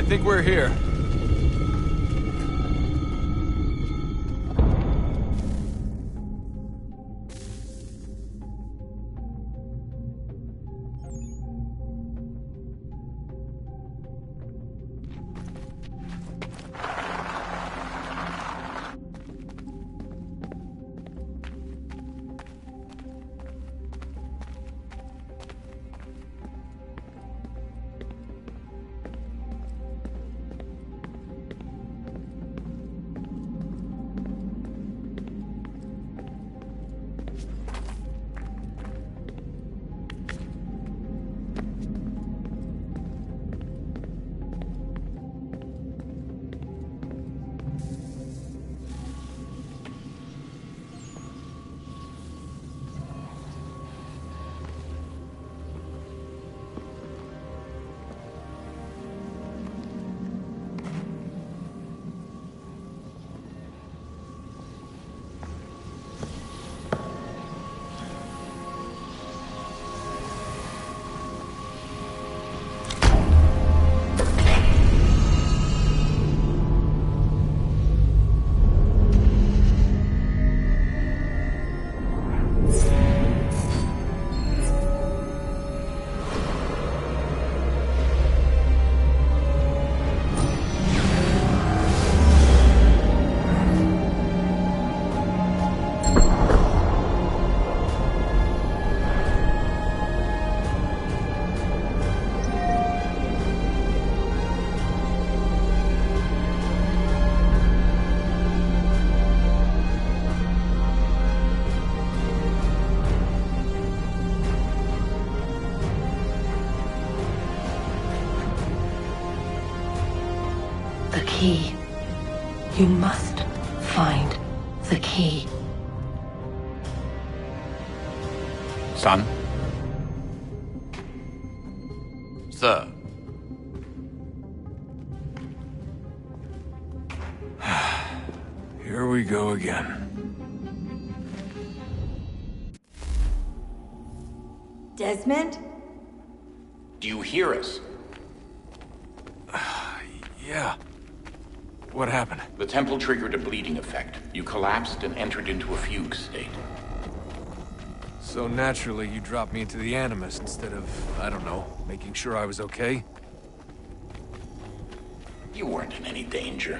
think we're here. The key. You must find the key. Son? Sir? Here we go again. Desmond? Do you hear us? Yeah. What happened? The temple triggered a bleeding effect. You collapsed and entered into a fugue state. So naturally, you dropped me into the Animus instead of, I don't know, making sure I was okay? You weren't in any danger.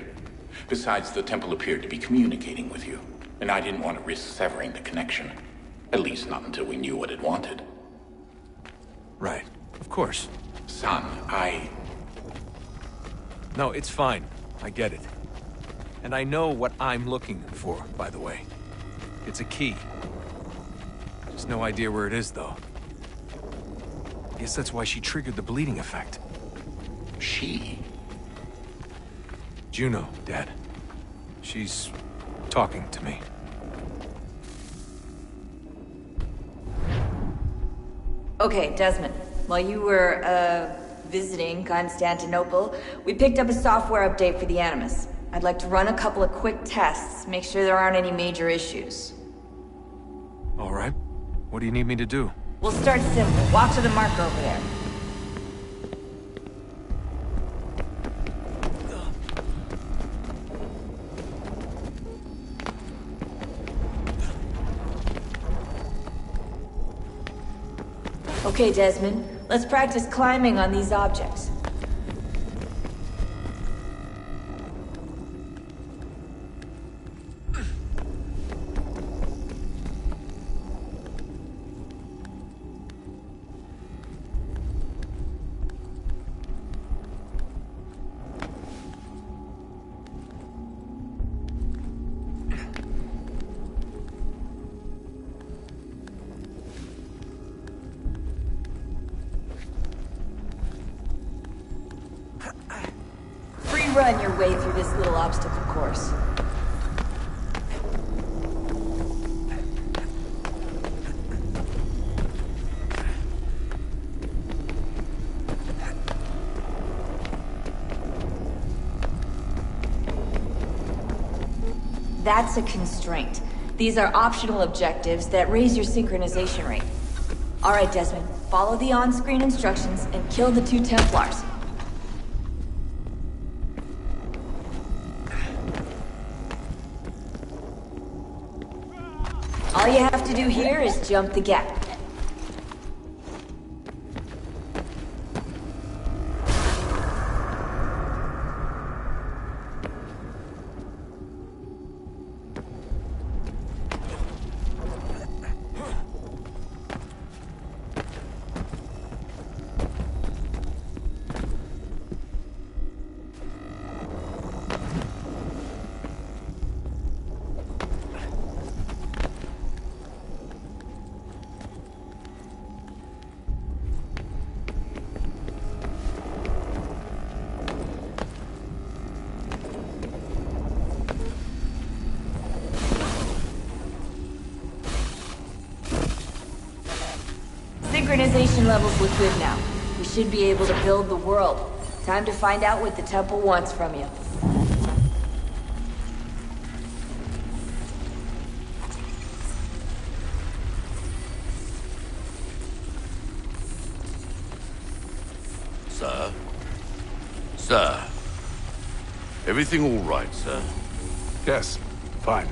Besides, the temple appeared to be communicating with you, and I didn't want to risk severing the connection. At least not until we knew what it wanted. Right. Of course. Son, No, it's fine. I get it. And I know what I'm looking for, by the way. It's a key. Just no idea where it is, though. Guess that's why she triggered the bleeding effect. She? Juno, Dad. She's talking to me. Okay, Desmond. While you were, visiting Constantinople, we picked up a software update for the Animus. I'd like to run a couple of quick tests, make sure there aren't any major issues. All right. What do you need me to do? We'll start simple. Walk to the marker over there. Okay, Desmond. Let's practice climbing on these objects. Run your way through this little obstacle course. That's a constraint. These are optional objectives that raise your synchronization rate. All right, Desmond, follow the on-screen instructions and kill the 2 Templars. to do here is jump the gap. Synchronization levels look good now. We should be able to build the world. Time to find out what the temple wants from you. Sir? Sir? Everything all right, sir? Yes, fine.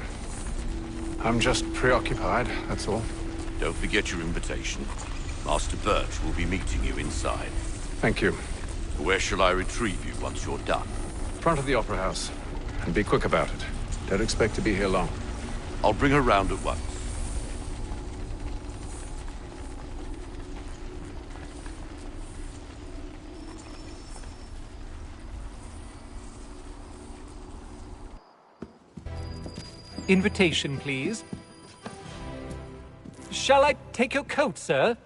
I'm just preoccupied, that's all. Don't forget your invitation. Master Birch will be meeting you inside. Thank you. Where shall I retrieve you once you're done? Front of the Opera House. And be quick about it. Don't expect to be here long. I'll bring her round at once. Invitation, please. Shall I take your coat, sir?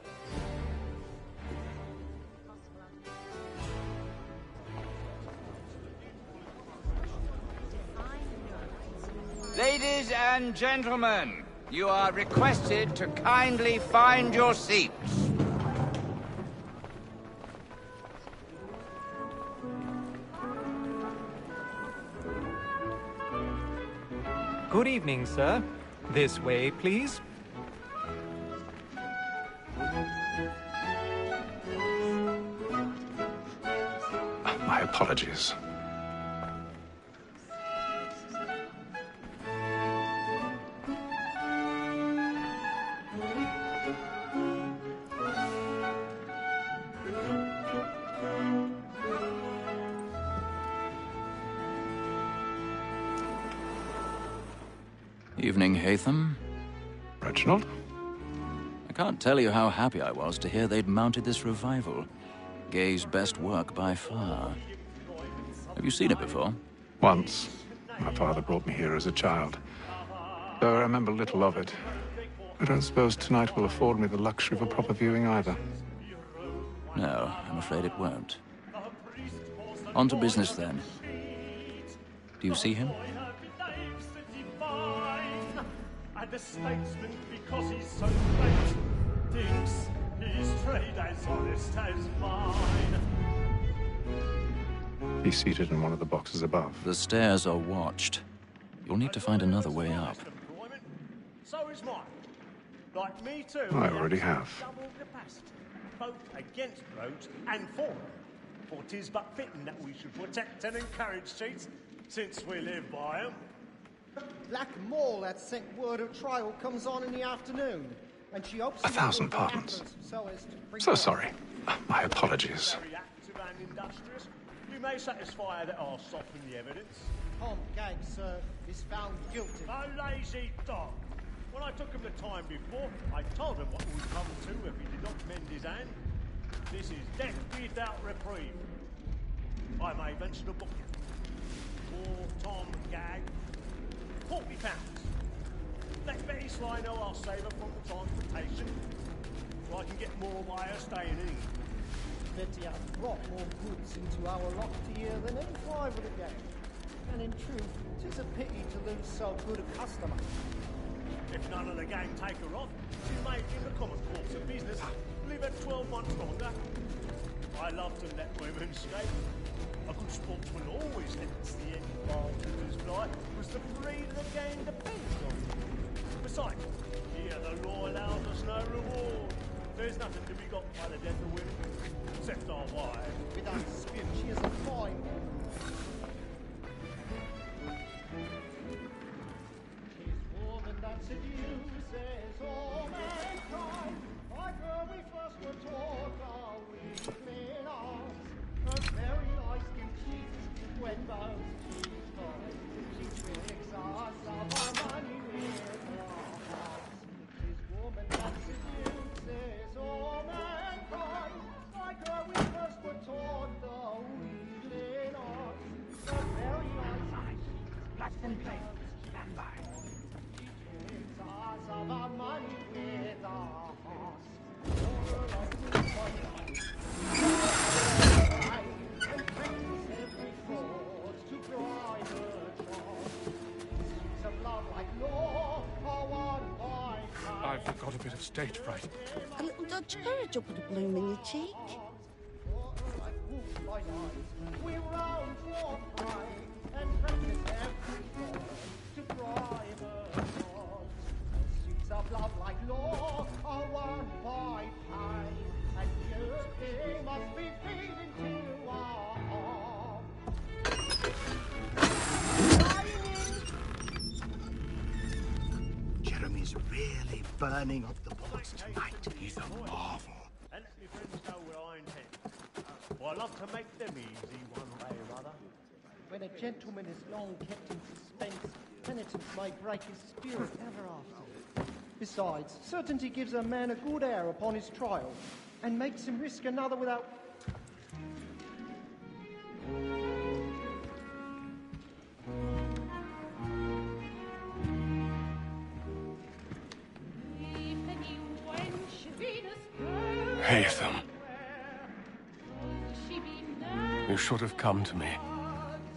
Ladies and gentlemen, you are requested to kindly find your seats. Good evening, sir. This way, please. My apologies. Evening, Hatham. Reginald? I can't tell you how happy I was to hear they'd mounted this revival. Gay's best work by far. Have you seen it before? Once. My father brought me here as a child. Though I remember little of it. I don't suppose tonight will afford me the luxury of a proper viewing either. No, I'm afraid it won't. On to business then. Do you see him? And the statesman, because he's so great, thinks his trade as honest as mine. He's seated in one of the boxes above. The stairs are watched. You'll need to find another way up. So is mine. Like me too. I already have. Double capacity, both against roads and for them. For 'tis but fitting that we should protect and encourage cheats, since we live by them. Black Mall had sent word of trial comes on in the afternoon, and she hopes 1,000 pardons. So sorry. My apologies. Very active and industrious. You may satisfy that I'll soften the evidence. Tom Gag, sir, is found guilty. A lazy dog. When I took him the time before, I told him what would come to if he did not mend his hand. This is death without reprieve. I may venture to book him. Poor Tom Gag. £40. Let Betty Sly know I'll save her from the transportation, so I can get more by her staying in. Betty has brought more goods into our loft here than any private again. And in truth, 'tis a pity to lose so good a customer. If none of the gang take her off, she may, in the common course of business, live her 12 months longer. I love to let women skate. A good sportsman always lets the end bartenders fly, because the freedom of the game depends on it. Besides, here the law allows us no reward. There's nothing to be got by the death of women, except our wives. Without dispute, she is a fine woman. She's woman that seduces says all mankind. Like her we first were taught our weakling arms. Her very eyes give cheeks when both cheeks fall. She tricks us of our money with her hearts. This woman that seduces all mankind. Like her we first were taught the weakling arms. Her very eyes give cheeks. That's in place. Stand by. Of our money with our hearts. And practice every fraud to bribe her charms. Suits of love like law are won by time. I've got a bit of stage fright. A little Dutch courage will put a bloom in your cheek. We round for pride and practice every fraud to bribe her charms. Of love like law are won by time, and you must be feeding to our arm. Jeremy's really burning up the boards tonight. He's a marvel. And let me friends know where I intend. Well, I love to make them easy one way or other. When a gentleman is long kept in suspense, penitence may break his spirit ever after. Besides, certainty gives a man a good air upon his trial, and makes him risk another without... Haytham. You should have come to me.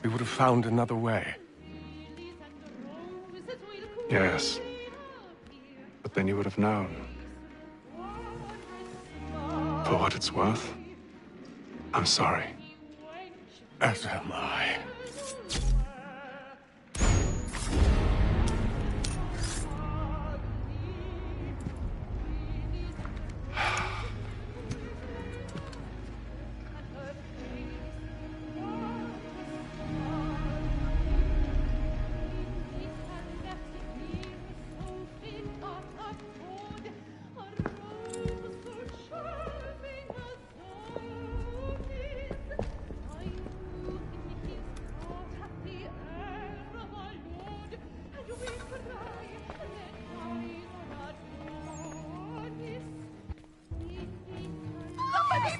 We would have found another way. Yes. But then you would have known. For what it's worth, I'm sorry. As am I.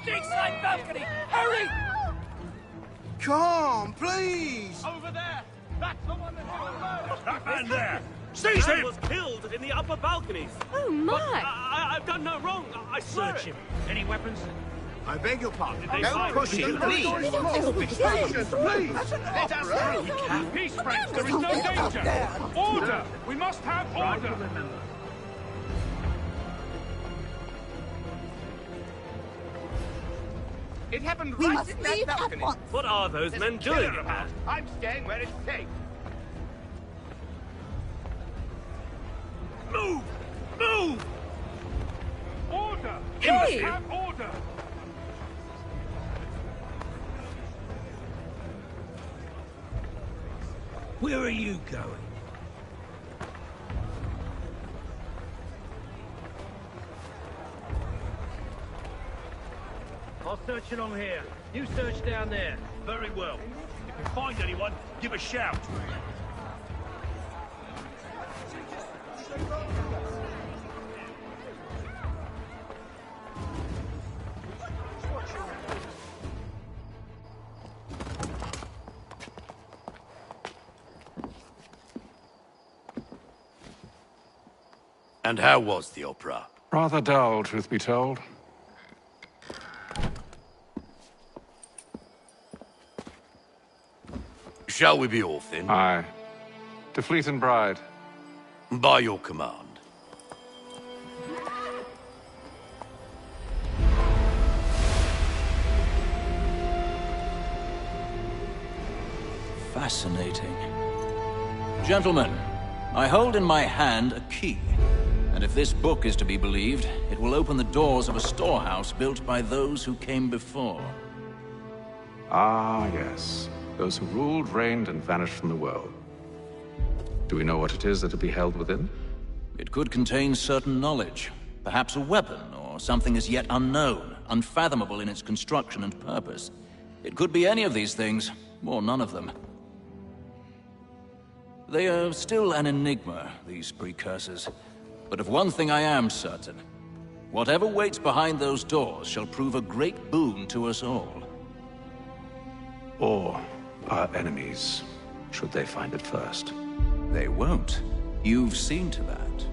Stateside balcony! Hurry! Come, please! Over there! That's the one that was murdered! That man there! Seize him! was killed in the upper balconies! Oh, my! I've done no wrong! I swear Search it. him. Any weapons? I beg your pardon. They Don't find push me? him, please! Please! Let us through! Peace, friends. There is no danger. Order. We must have order. Remember. It happened We right must in that leave at balcony. once. What are those There's men a killer doing? about. I'm staying where it's safe. Move! Move! Order. Hey! We must have order. Where are you going? I'll search along here. You search down there. Very well. If you find anyone, give a shout. And how was the opera? Rather dull, truth be told. Shall we be off then? Aye. To Fleet and Bride. By your command. Fascinating. Gentlemen, I hold in my hand a key. And if this book is to be believed, it will open the doors of a storehouse built by those who came before. Ah, yes. Those who ruled, reigned, and vanished from the world. Do we know what it is that will be held within? It could contain certain knowledge, perhaps a weapon, or something as yet unknown, unfathomable in its construction and purpose. It could be any of these things, or none of them. They are still an enigma, these precursors. But of one thing I am certain. Whatever waits behind those doors shall prove a great boon to us all. Or our enemies, should they find it first. They won't. You've seen to that.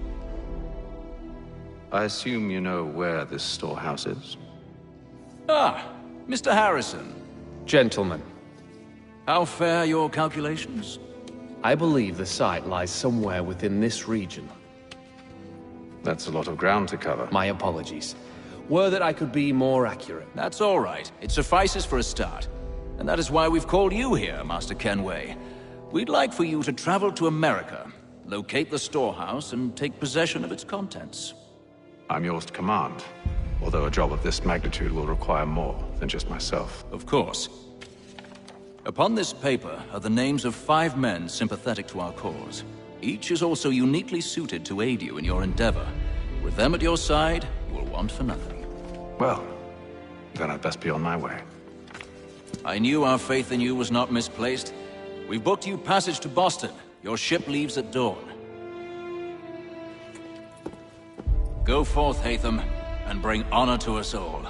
I assume you know where this storehouse is? Ah, Mr. Harrison. Gentlemen. How fare your calculations? I believe the site lies somewhere within this region. That's a lot of ground to cover. My apologies. Were that I could be more accurate. That's all right. It suffices for a start. And that is why we've called you here, Master Kenway. We'd like for you to travel to America, locate the storehouse, and take possession of its contents. I'm yours to command, although a job of this magnitude will require more than just myself. Of course. Upon this paper are the names of 5 men sympathetic to our cause. Each is also uniquely suited to aid you in your endeavor. With them at your side, you will want for nothing. Well, then I'd best be on my way. I knew our faith in you was not misplaced. We've booked you passage to Boston. Your ship leaves at dawn. Go forth, Hatham, and bring honor to us all.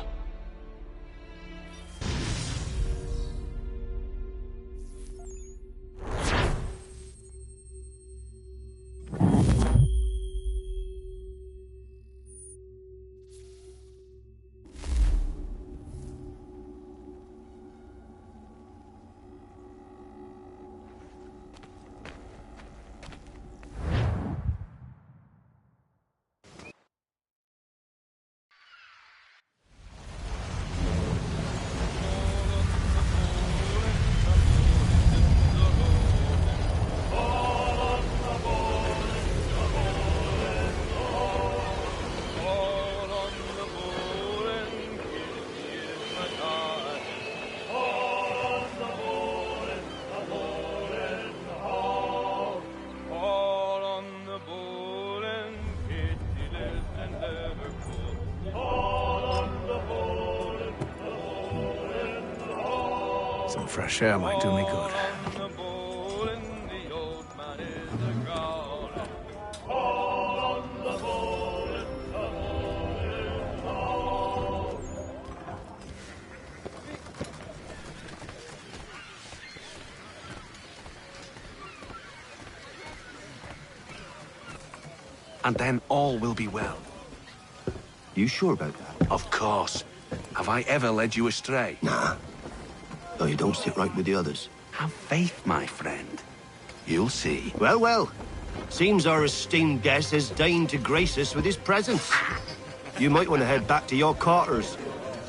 Some fresh air might do me good. And then all will be well. You sure about that? Of course. Have I ever led you astray? Nah. Though you don't sit right with the others. Have faith, my friend. You'll see. Well, well. Seems our esteemed guest has deigned to grace us with his presence. You might want to head back to your quarters.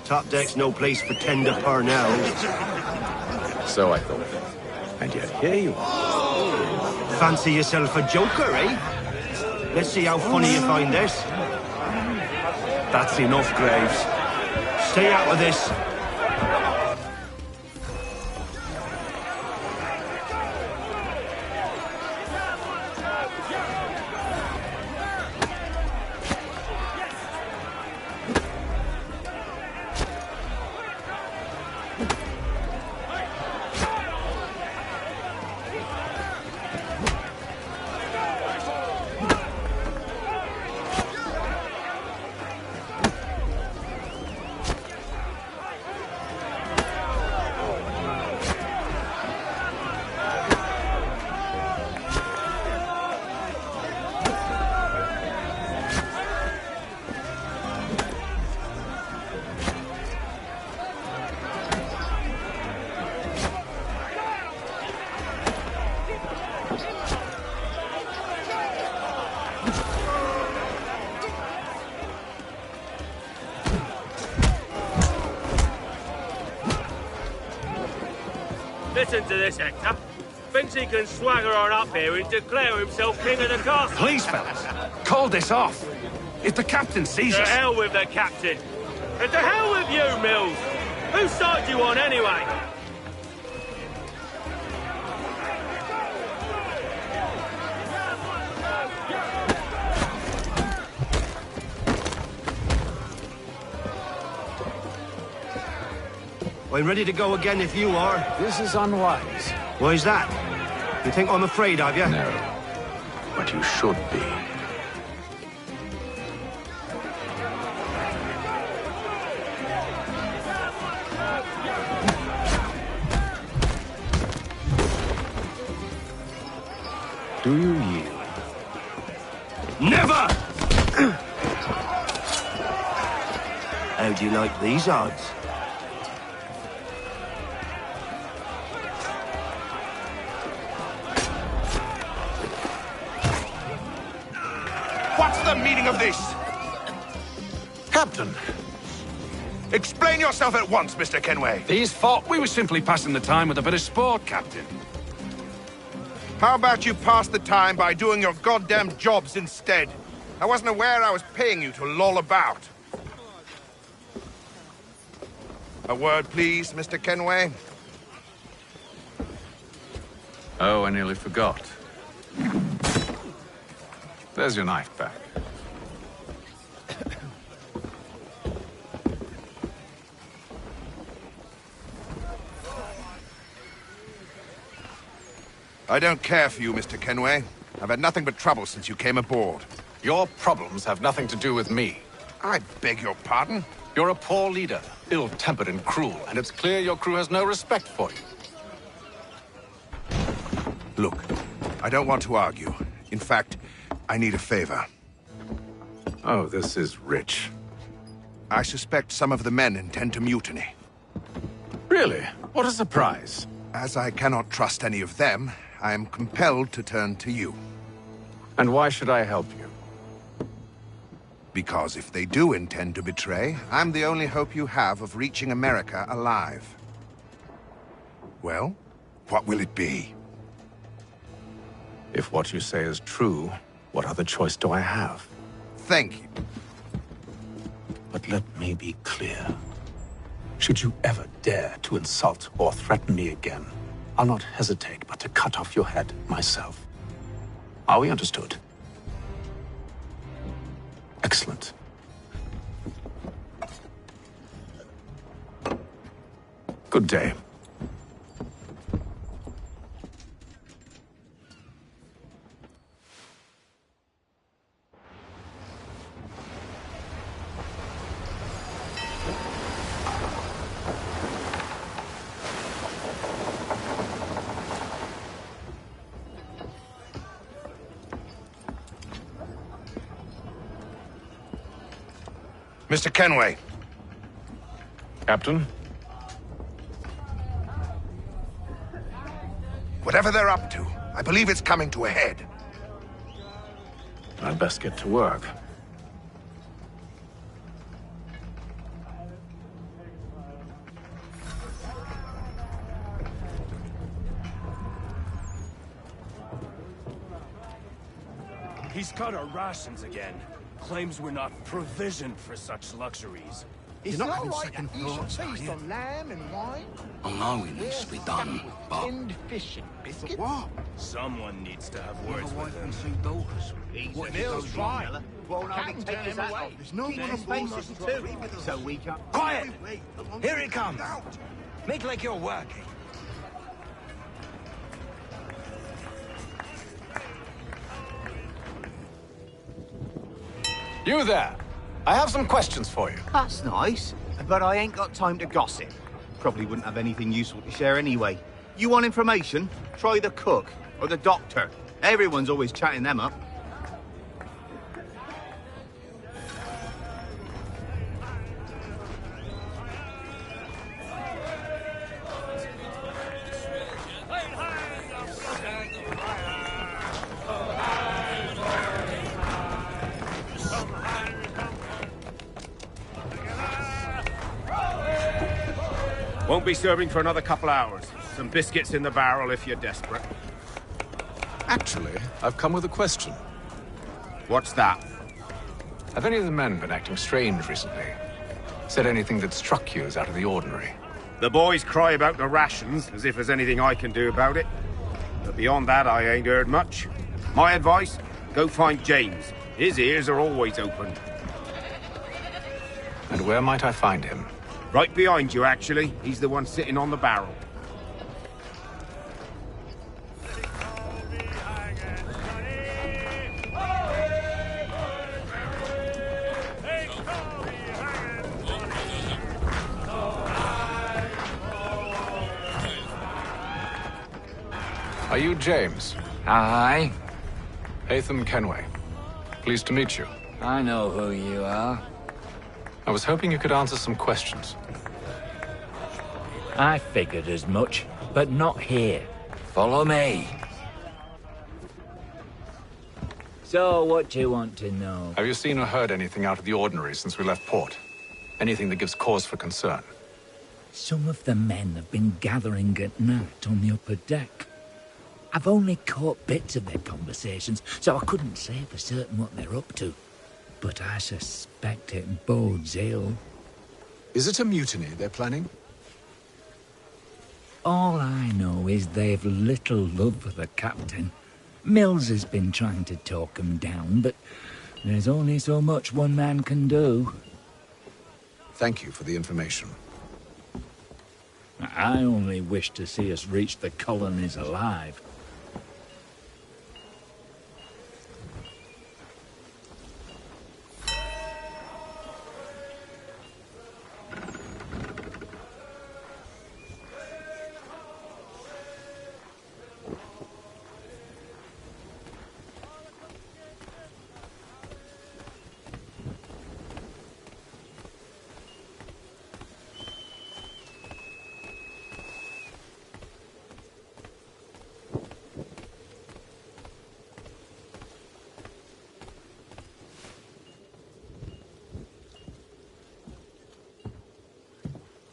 Top deck's no place for tender parnells. So I thought. And yet here you are. Fancy yourself a joker, eh? Let's see how funny you find this. That's enough, Graves. Stay out of this. Listen to this, Hector. Thinks he can swagger on up here and declare himself king of the castle. Please, fellas, call this off. If the captain sees To us... hell with the captain. And to hell with you, Mills. Whose side you on, anyway? I'm ready to go again if you are. This is unwise. Why's that? You think I'm afraid of you? No. But you should be. Do you yield? Never! How do you like these odds? What's the meaning of this? Captain! Explain yourself at once, Mr. Kenway. These folk, we were simply passing the time with a bit of sport, Captain. How about you pass the time by doing your goddamn jobs instead? I wasn't aware I was paying you to loll about. A word, please, Mr. Kenway. Oh, I nearly forgot. There's your knife back. I don't care for you, Mr. Kenway. I've had nothing but trouble since you came aboard. Your problems have nothing to do with me. I beg your pardon? You're a poor leader, ill-tempered and cruel, and it's clear your crew has no respect for you. Look, I don't want to argue. In fact, I need a favor. Oh, this is rich. I suspect some of the men intend to mutiny. Really? What a surprise. As I cannot trust any of them, I am compelled to turn to you. And why should I help you? Because if they do intend to betray, I'm the only hope you have of reaching America alive. Well, what will it be? If what you say is true, what other choice do I have? Thank you. But let me be clear. Should you ever dare to insult or threaten me again, I'll not hesitate but to cut off your head myself. Are we understood? Excellent. Good day. Mr. Kenway. Captain? Whatever they're up to, I believe it's coming to a head. I'd best get to work. He's cut our rations again. Claims we're not provisioned for such luxuries. It's not having second thoughts, feast on lamb and wine. I know it needs to be done, but... Tinned fish and biscuits. What? Someone needs to have words with him. What Mill's fine. Won't only take us out. There's no one on board too, so we can... Quiet! Here it comes. Make like you're working. You there! I have some questions for you. That's nice, but I ain't got time to gossip. Probably wouldn't have anything useful to share anyway. You want information? Try the cook or the doctor. Everyone's always chatting them up. Won't be serving for another couple hours. Some biscuits in the barrel if you're desperate. Actually, I've come with a question. What's that? Have any of the men been acting strange recently? Said anything that struck you as out of the ordinary? The boys cry about the rations, as if there's anything I can do about it. But beyond that, I ain't heard much. My advice, go find James. His ears are always open. And where might I find him? Right behind you, actually. He's the one sitting on the barrel. Are you James? Aye. Hatham Kenway. Pleased to meet you. I know who you are. I was hoping you could answer some questions. I figured as much, but not here. Follow me. So, what do you want to know? Have you seen or heard anything out of the ordinary since we left port? Anything that gives cause for concern? Some of the men have been gathering at night on the upper deck. I've only caught bits of their conversations, so I couldn't say for certain what they're up to. But I suspect it bodes ill. Is it a mutiny they're planning? All I know is they've little love for the captain. Mills has been trying to talk him down, but there's only so much one man can do. Thank you for the information. I only wish to see us reach the colonies alive.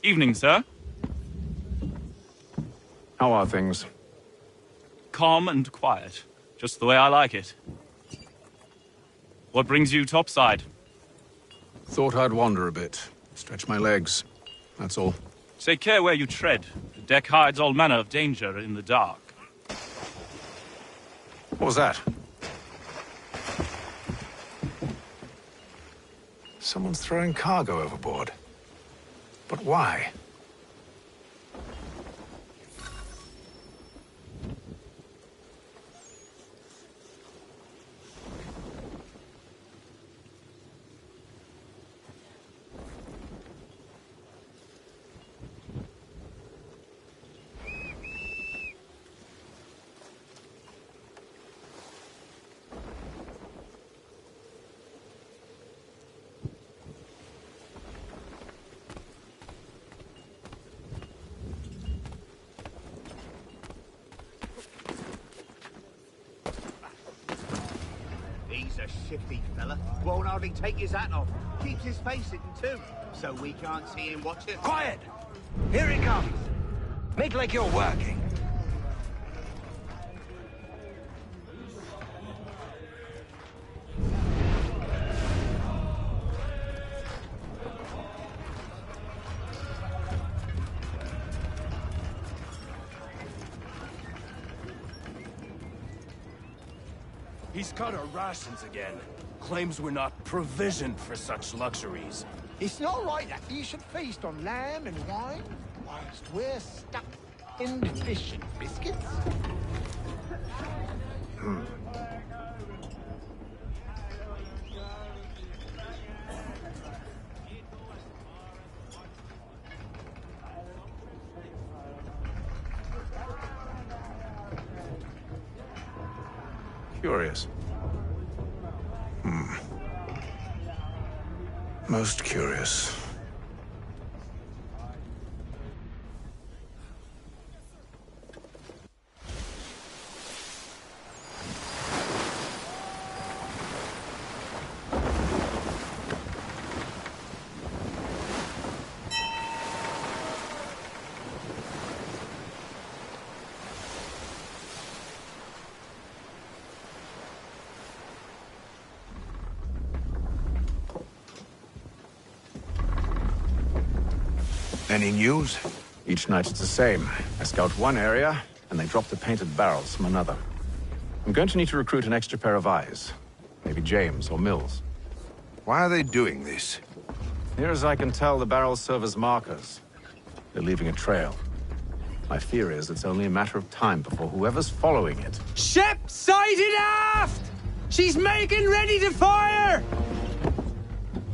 Evening, sir. How are things? Calm and quiet. Just the way I like it. What brings you topside? Thought I'd wander a bit. Stretch my legs. That's all. Take care where you tread. The deck hides all manner of danger in the dark. What was that? Someone's throwing cargo overboard. But why? He's a shifty fella. Won't hardly take his hat off. Keeps his face hidden too, so we can't see him watching. Quiet! Here he comes. Make like you're working. He's cut our rations again. Claims we're not provisioned for such luxuries. It's not right that you should feast on lamb and wine, whilst we're stuck in fish and biscuits. Curious. Most curious. Any news? Each night it's the same. I scout one area, and they drop the painted barrels from another. I'm going to need to recruit an extra pair of eyes. Maybe James or Mills. Why are they doing this? Near as I can tell, the barrels serve as markers. They're leaving a trail. My fear is it's only a matter of time before whoever's following it... Ship sighted aft! She's making ready to fire!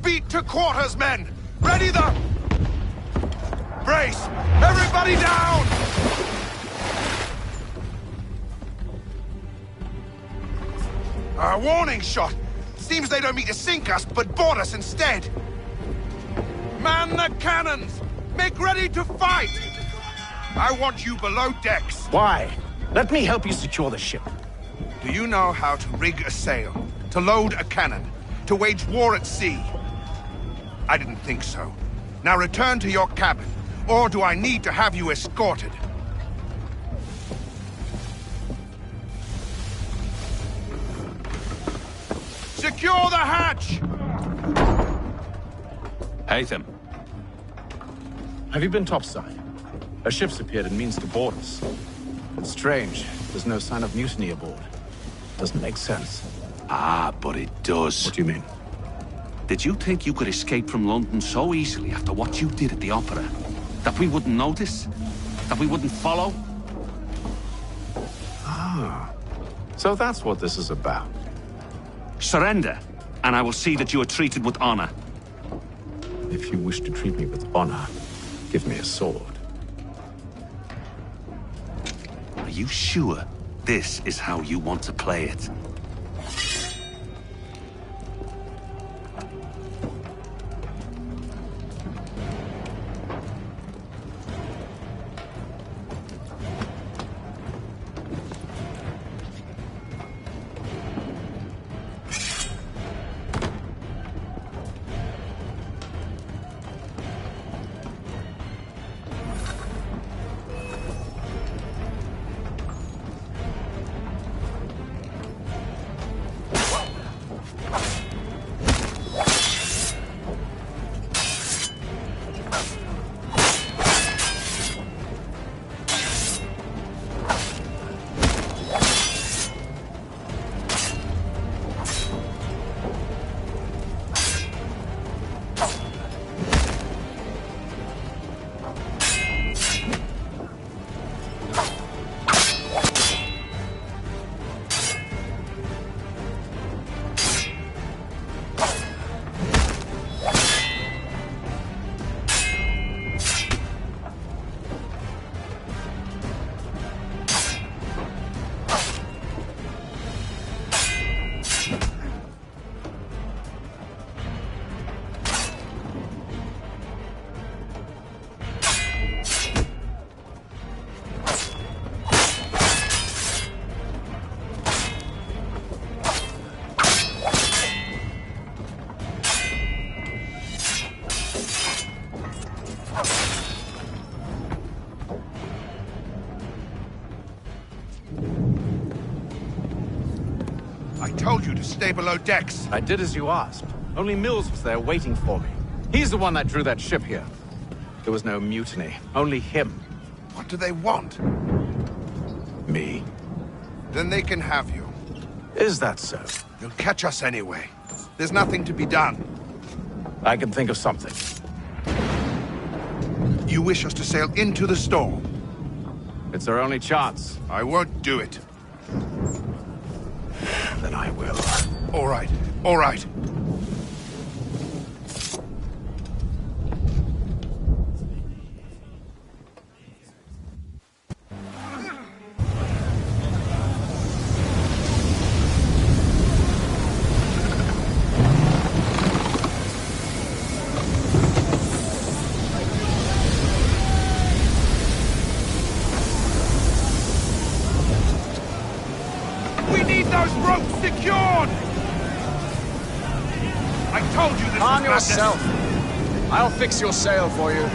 Beat to quarters, men! Ready the... Brace! Everybody down! A warning shot! Seems they don't mean to sink us, but board us instead! Man the cannons! Make ready to fight! I want you below decks. Why? Let me help you secure the ship. Do you know how to rig a sail? To load a cannon? To wage war at sea? I didn't think so. Now return to your cabin, or do I need to have you escorted? Secure the hatch! Haytham. Have you been topside? A ship's appeared and means to board us. It's strange. There's no sign of mutiny aboard. Doesn't make sense. Ah, but it does. What do you mean? Did you think you could escape from London so easily after what you did at the opera? That we wouldn't notice? That we wouldn't follow? Ah. So that's what this is about. Surrender, and I will see that you are treated with honor. If you wish to treat me with honor, give me a sword. Are you sure this is how you want to play it? I told you to stay below decks. I did as you asked. Only Mills was there waiting for me. He's the one that drew that ship here. There was no mutiny, only him. What do they want? Me. Then they can have you. Is that so? They'll catch us anyway. There's nothing to be done. I can think of something. You wish us to sail into the storm? It's our only chance. I won't do it. Then I will. All right, all right. We need those ropes secured! I told you this Calm was madness. yourself. I'll fix your sail for you.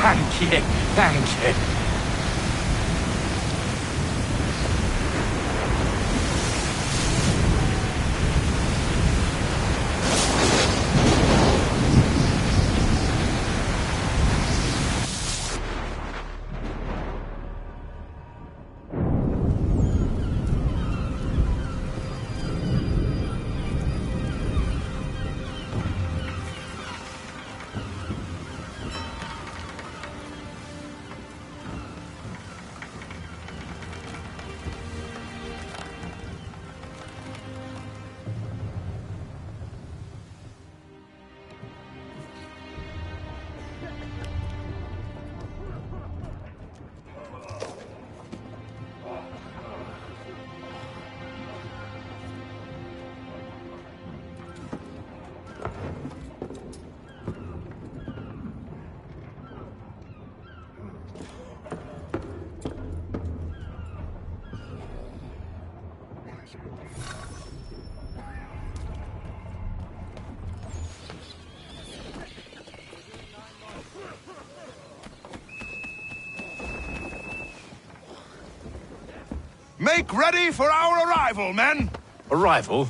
Thank you, thank you. Make ready for our arrival, men! Arrival?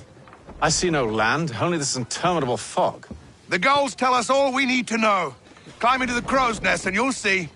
I see no land, only this interminable fog. The gulls tell us all we need to know. Climb into the crow's nest and you'll see.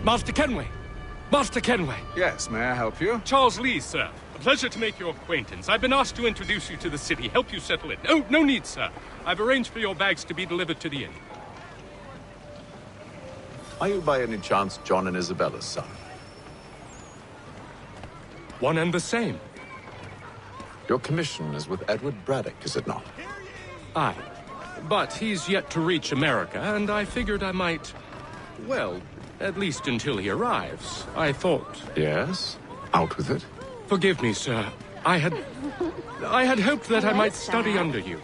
Master Kenway! Master Kenway! Yes, may I help you? Charles Lee, sir. A pleasure to make your acquaintance. I've been asked to introduce you to the city, help you settle it. Oh, no need, sir. I've arranged for your bags to be delivered to the inn. Are you by any chance John and Isabella's son? One and the same. Your commission is with Edward Braddock, is it not? Aye. But he's yet to reach America, and I figured I might... Well, at least until he arrives, I thought... Yes? Out with it. Forgive me, sir. I had hoped that I might study under you.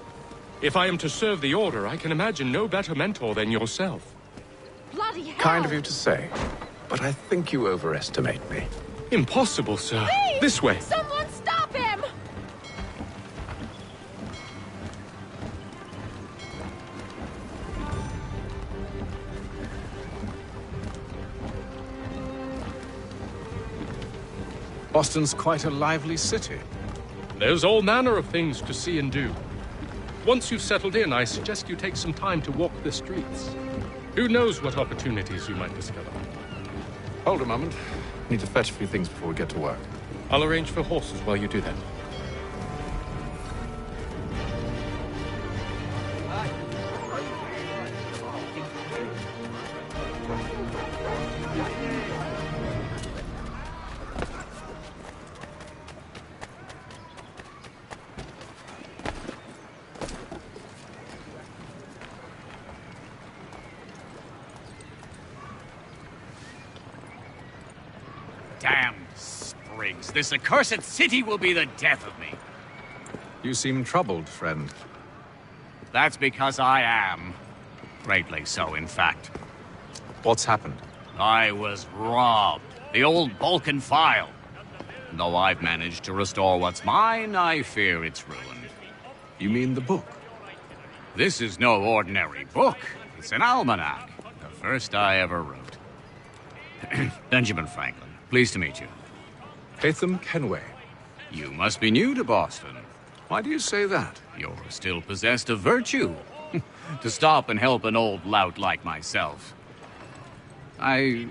If I am to serve the Order, I can imagine no better mentor than yourself. Bloody hell! Kind of you to say, but I think you overestimate me. Impossible, sir. Please! This way. Someone stop him! Boston's quite a lively city. There's all manner of things to see and do. Once you've settled in, I suggest you take some time to walk the streets. Who knows what opportunities you might discover. Hold a moment. Need to fetch a few things before we get to work. I'll arrange for horses while you do that. Damn sprigs. This accursed city will be the death of me. You seem troubled, friend. That's because I am. Greatly so, in fact. What's happened? I was robbed. The old Balkan file. Though I've managed to restore what's mine, I fear it's ruined. You mean the book? This is no ordinary book. It's an almanac. The first I ever wrote. Benjamin Franklin. Pleased to meet you. Hatham Kenway. You must be new to Boston. Why do you say that? You're still possessed of virtue. To stop and help an old lout like myself. I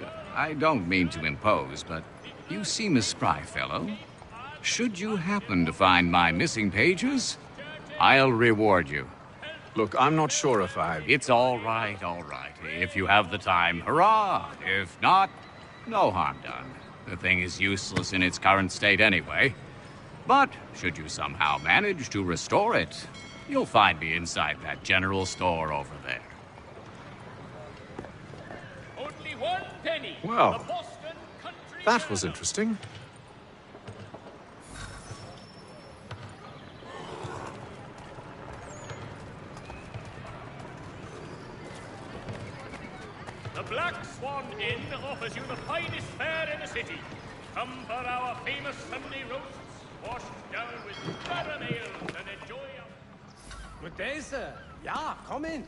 don't mean to impose, but you seem a spry fellow. Should you happen to find my missing pages, I'll reward you. Look, I'm not sure if I... It's all right, all right. If you have the time, hurrah! If not, no harm done. The thing is useless in its current state anyway. But should you somehow manage to restore it, you'll find me inside that general store over there. Only 1 penny. Well, that was interesting. The Black Swan Inn offers you the finest fare in the city. Come for our famous Sunday roasts, washed down with caramels, and enjoy our... Good day, sir. Yeah, come in.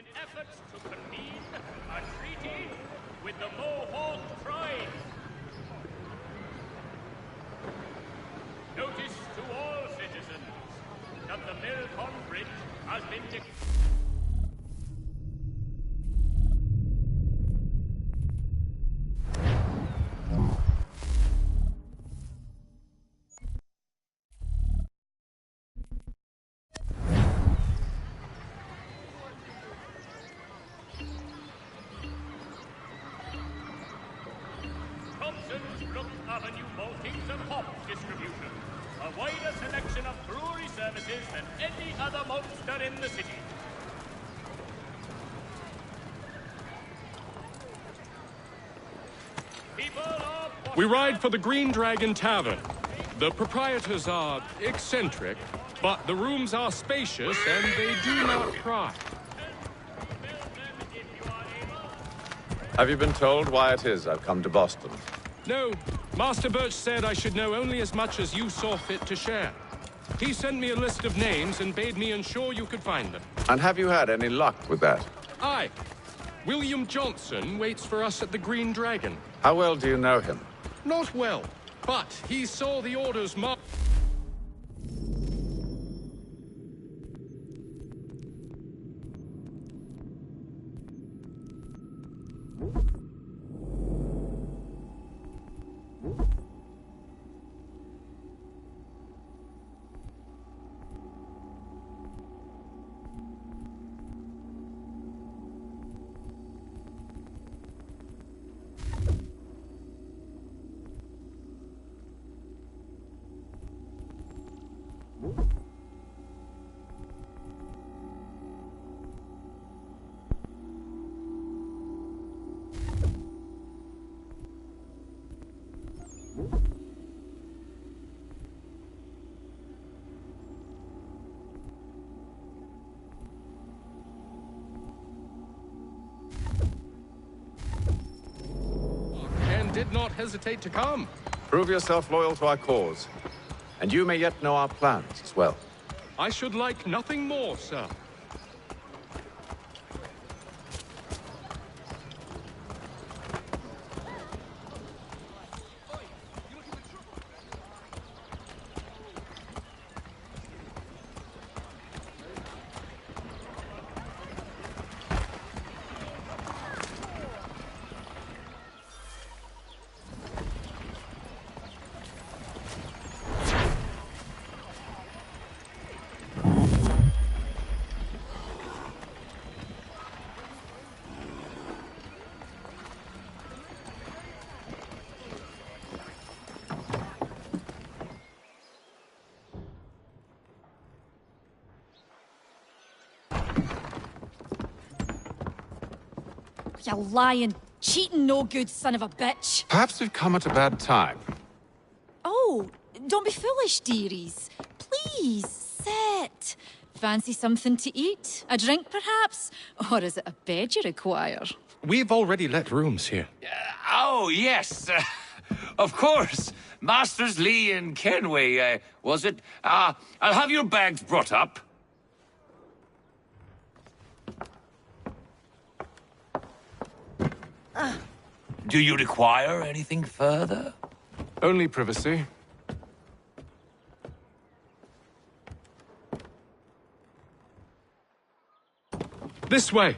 in efforts to convene a treaty with the Mohawk tribe. Notice to all citizens that the Milcon Bridge has been declared. Avenue maltings and hops distribution. A wider selection of brewery services than any other maltster in the city. We ride for the Green Dragon Tavern. The proprietors are eccentric, but the rooms are spacious and they do not pry. Have you been told why it is I've come to Boston? No, Master Birch said I should know only as much as you saw fit to share. He sent me a list of names and bade me ensure you could find them. And have you had any luck with that? Aye. William Johnson waits for us at the Green Dragon. How well do you know him? Not well. But he saw the orders marked. And did not hesitate to come. Prove yourself loyal to our cause. And you may yet know our plans as well. I should like nothing more, sir. You lying, cheating, no good son of a bitch. Perhaps we've come at a bad time. Oh, don't be foolish, dearies. Please, sit. Fancy something to eat? A drink, perhaps? Or is it a bed you require? We've already let rooms here. Oh, yes. Of course. Masters Lee and Kenway, was it? I'll have your bags brought up. Do you require anything further? Only privacy. This way.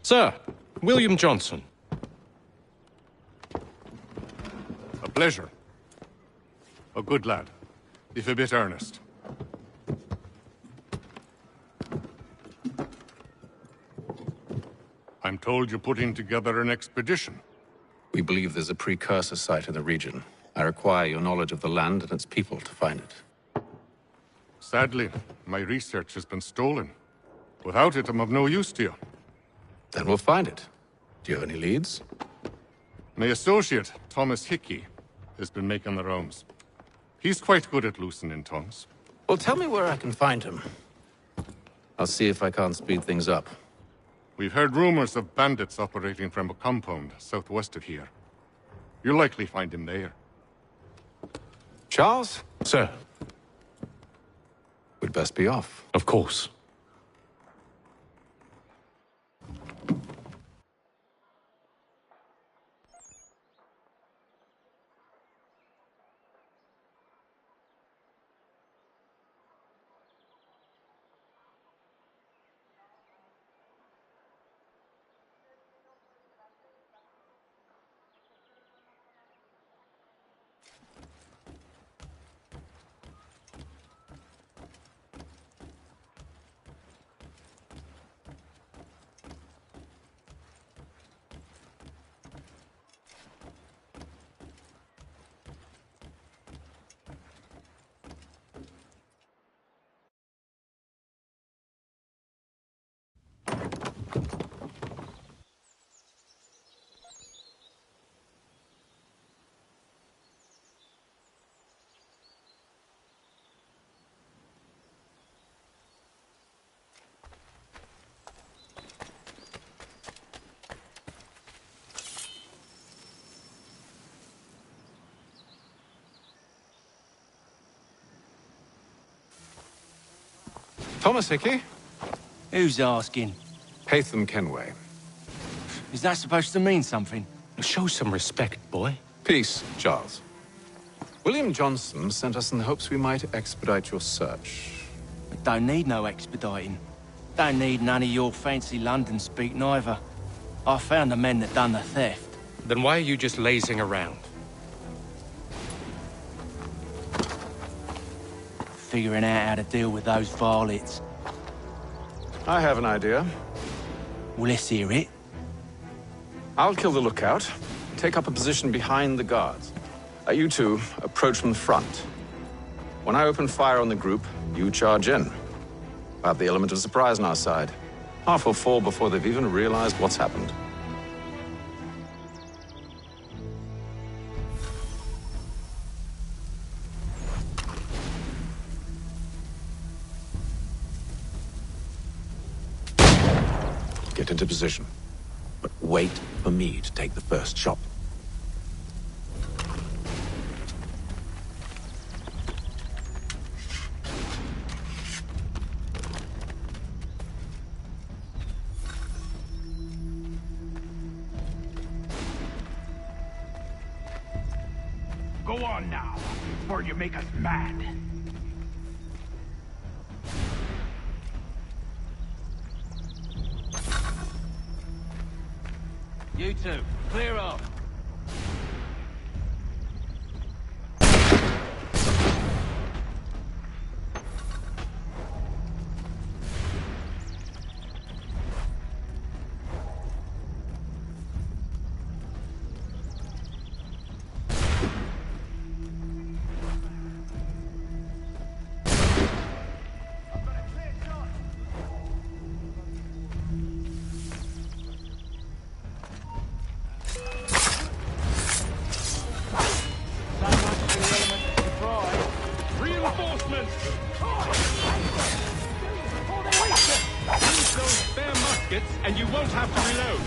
Sir, William Johnson. A pleasure. A good lad, if a bit earnest. I'm told you're putting together an expedition. We believe there's a precursor site in the region. I require your knowledge of the land and its people to find it. Sadly, my research has been stolen. Without it, I'm of no use to you. Then we'll find it. Do you have any leads? My associate, Thomas Hickey, has been making the rounds. He's quite good at loosening tongues. Well, tell me where I can find him. I'll see if I can't speed things up. We've heard rumors of bandits operating from a compound southwest of here. You'll likely find him there. Charles? Sir. We'd best be off. Of course. Thomas Hickey? Who's asking? Haytham Kenway. Is that supposed to mean something? Show some respect, boy. Peace, Charles. William Johnson sent us in the hopes we might expedite your search. I don't need no expediting. Don't need none of your fancy London speak neither. I found the men that done the theft. Then why are you just lazing around? Figuring out how to deal with those varlets. I have an idea. Well, let's hear it. I'll kill the lookout, take up a position behind the guards. You two approach from the front. When I open fire on the group, you charge in. I have the element of surprise on our side. Half will fall before they've even realized what's happened. Get into position. But wait for me to take the first shot. Go on now, before you make us mad. You two, clear up. Reinforcements! Use those spare muskets, and you won't have to reload.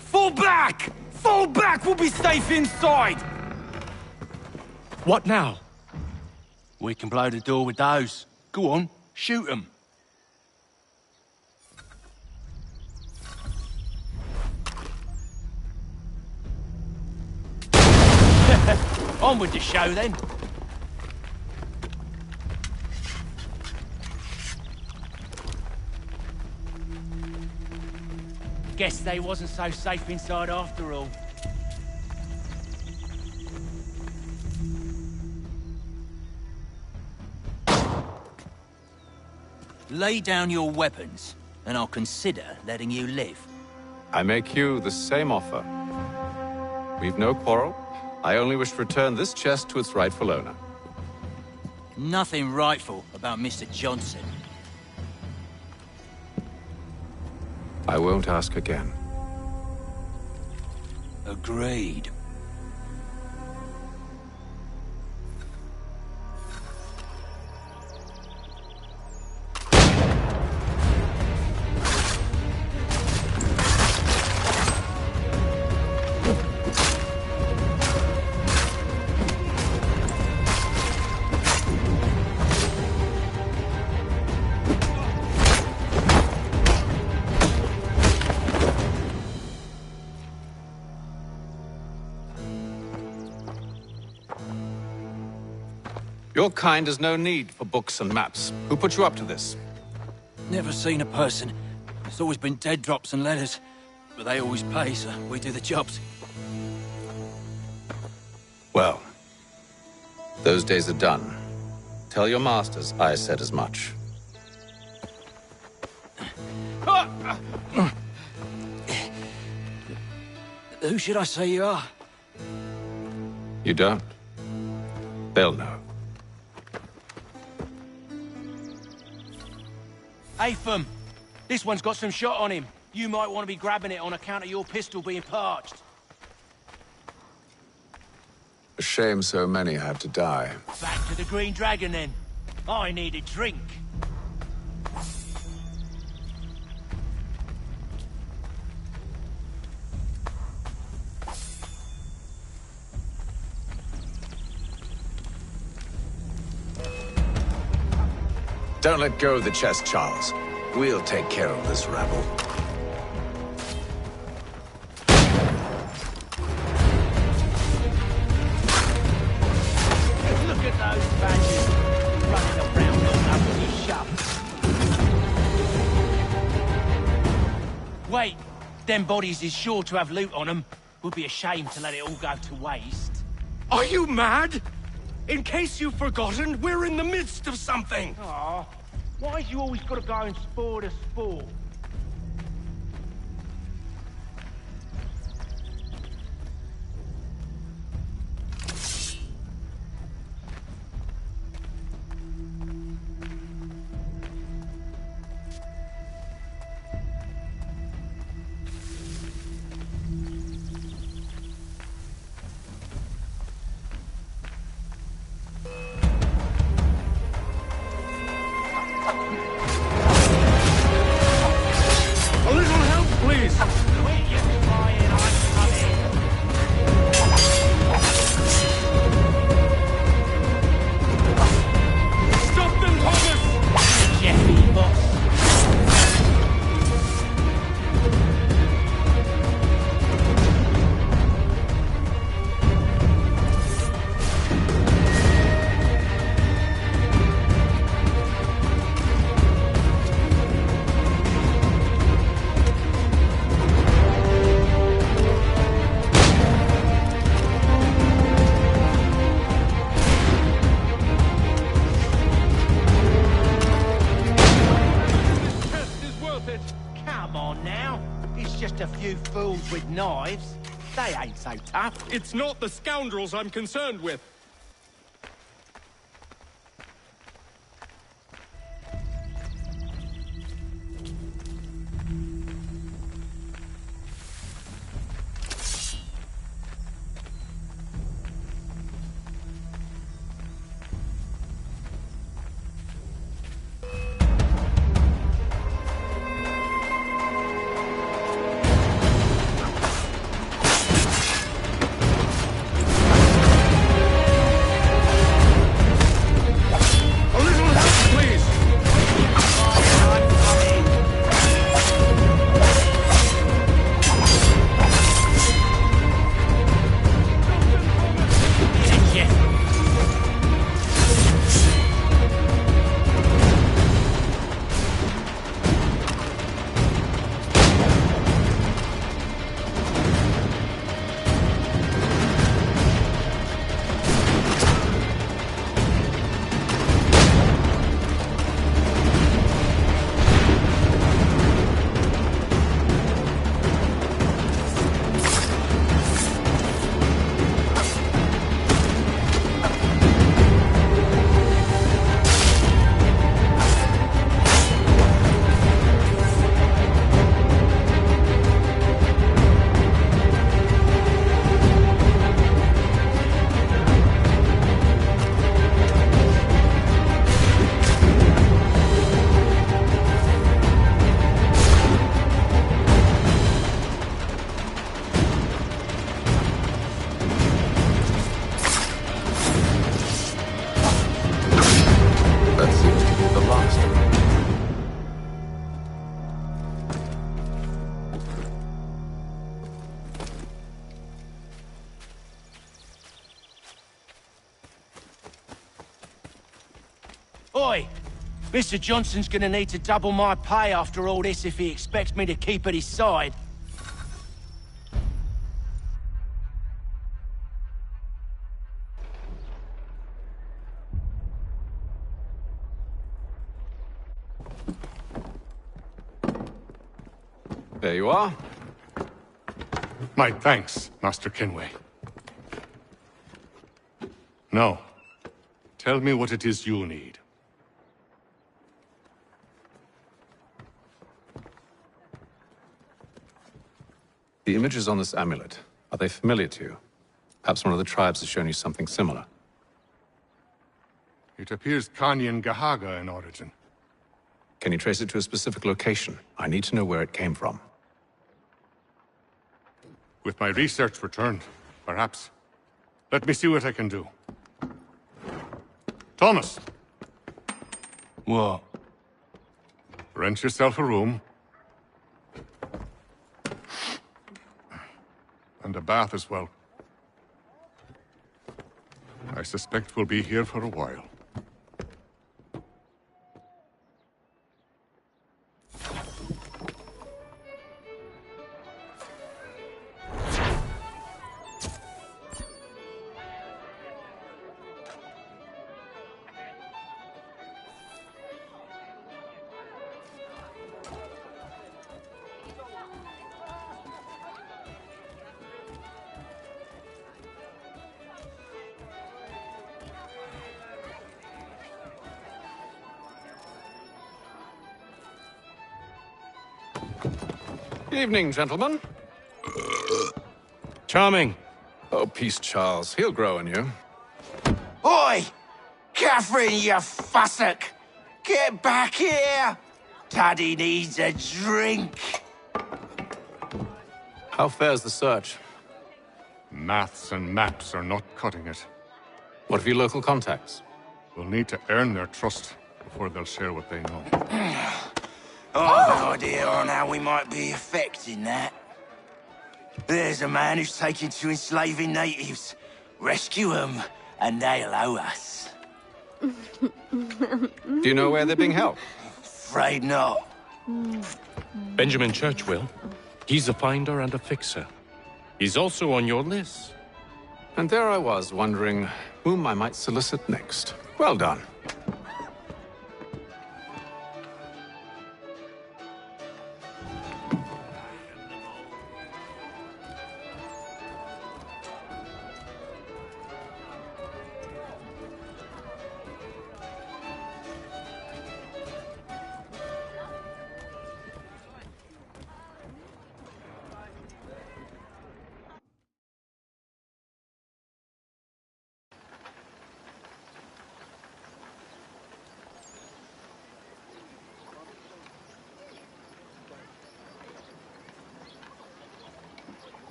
Fall back! Fall back! We'll be safe inside! What now? We can blow the door with those. Go on, shoot them. On with the show, then. Guess they wasn't so safe inside after all. Lay down your weapons, and I'll consider letting you live. I make you the same offer. We've no quarrel. I only wish to return this chest to its rightful owner. Nothing rightful about Mr. Johnson. I won't ask again. Agreed. Your kind has no need for books and maps. Who put you up to this? Never seen a person. It's always been dead drops and letters. But they always pay, so we do the jobs. Well, those days are done. Tell your masters I said as much. Who should I say you are? You don't? They'll know. Haytham, this one's got some shot on him. You might want to be grabbing it on account of your pistol being parched. A shame so many had to die. Back to the Green Dragon, then. I need a drink. Don't let go of the chest, Charles. We'll take care of this rabble. Look at those badges running around all over your shop. Wait, them bodies is sure to have loot on them. Would be a shame to let it all go to waste. Are you mad? In case you've forgotten, we're in the midst of something. Aw, why you always got to go and spoil the sport? A little help, please. Stop them, Thomas! Jeffy, boss. Come on now. It's just a few fools with knives. They ain't so tough. It's not the scoundrels I'm concerned with. Oi! Mr. Johnson's gonna need to double my pay after all this if he expects me to keep at his side. There you are. My thanks, Master Kenway. Now, tell me what it is you need. The images on this amulet, are they familiar to you? Perhaps one of the tribes has shown you something similar. It appears Kanyan Gahaga in origin. Can you trace it to a specific location? I need to know where it came from. With my research returned, perhaps. Let me see what I can do. Thomas! What? Rent yourself a room. And a bath as well. I suspect we'll be here for a while. Evening, gentlemen. Charming. Oh, peace, Charles. He'll grow on you. Oi! Catherine, you fussock! Get back here! Daddy needs a drink! How fares the search? Maths and maps are not cutting it. What of your local contacts? We'll need to earn their trust before they'll share what they know. I've an idea on how we might be affecting that. There's a man who's taken to enslaving natives. Rescue them, and they'll owe us. Do you know where they're being held? Afraid not. Benjamin Church will. He's a finder and a fixer. He's also on your list. And there I was, wondering whom I might solicit next. Well done.